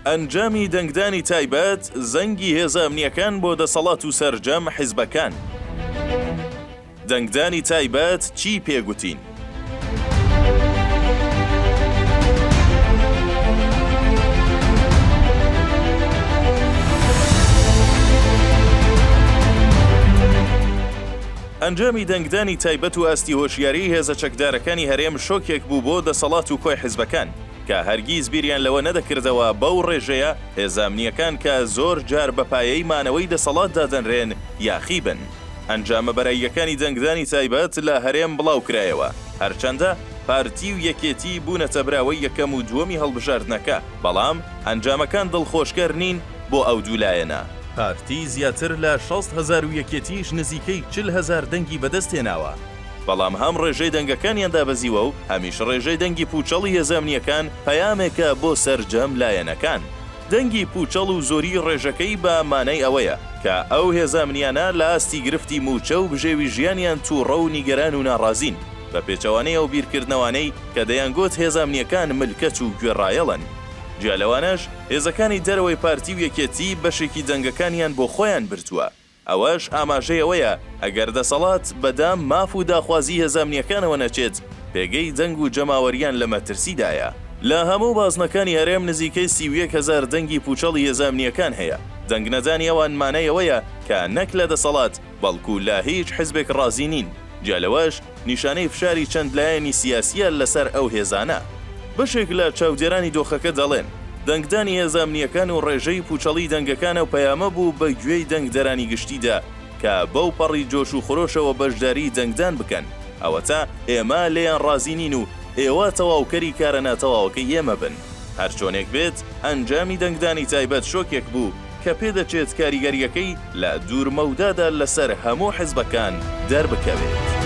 ئەنجامی دەنگدانی تایبەت زەنگی هێزە ئەمنیەکان بۆ دەسەڵات و سەرجەم حیزبەکان. دەنگدانی تایبەت چی پێگوتین؟ ئەنجامی دەنگدانی تایبەت و ئاستی هۆشیاری هێزە چەکدارەکانی هەرێم شۆکێک بوو بۆ دەسەڵات و کۆی حیزبەکان کە هەرگیز بیریان لەوە نەدەکردەوە بەو ڕێژەیە هێزامنیەکان کە زۆر جار بەپایەی مانەوەی دەسەڵات دادەنرێن یاخی بن. ئەنجامە بەراییەکانی دەنگدانی تایبەت لە هەرێم بڵاو کرایەوە، هەرچەندە پارتی و یەکێتی بوونەتە براوەی یەکەم و دووەمی هەڵبژاردنەکە، بەڵام ئەنجامەکان دڵخۆشکەر نین بۆ ئەو دوولایەنە. پارتی زیاتر لە 60,000 و یەکێتیش نزیکەی 40,000 دەنگی بەدەستێناوە. بەڵام هەم ڕێژەی دەنگەکانیان دابەزیوە و هەمیش ڕێژەی دەنگی پوچەڵی هێزامنیەکان پەیامێکە بۆ سەرجەم لایەنەکان. دەنگی پوچەڵ و زۆری ڕێژەکەی بە مانای ئەوەیە کە ئەو هێزامنیانە لە ئاستی گرفتی موچە و بژێوی ژیانیان تووڕە و نیگەران و ناڕازین بە پێچەوانەی ئەو بیرکردنەوانەی کە دەیانگوت هێزامنیەکان ملکەت و گوێڕایەڵن. جیالەوانەش هێزەکانی دەرەوەی پارتی و یەکێتی بەشێکی دەنگەکانیان بۆ خۆیان برتووە. ئەوەش ئاماژەی ئەوەیە ئەگەر دەسەڵات بەدام ماف و داخوازی هێزامنیەکانەوە نەچێت پێگەی دەنگ و جەماوەریان لە مەترسیدایە. لە هەموو بازنەکانی هەرێم نزیکەی 31,000 دەنگی پوچەڵی هێزامنیەکان هەیە. دەنگنەدانی ئەوان مانایەوەیە کە نەک لە دەسەڵات بەڵکو لە هیچ حیزبێک ڕازی نین. جالەوەش نیشانەی فشاری چەند لایەنی سیاسیە لەسەر ئەو هێزانە. بەشێک لە چاودێرانی دۆخەکە دەڵێن دەنگدانی هێزامنیەکان و ڕێژەی پوچەڵی دەنگەکانە و پەیامە بوو بە گوێی دەنگدەرانی گشتیدا کە بەو پەڕی جۆش و خۆشەوە بەشداری دەنگدان بکەن. ئەوە تا ئێمە لێیان ڕازی نین و ئێوە تەواوکەری کارە ناتەواوەکەی ئێمە بن. هەرچۆنێک بێت ئەنجامی دەنگدانی تایبەت شۆکێک بوو کە پێدەچێت کاریگەریەکەی لە دوورمەودادا لەسەر هەموو حیزبەکان دەربکەوێت.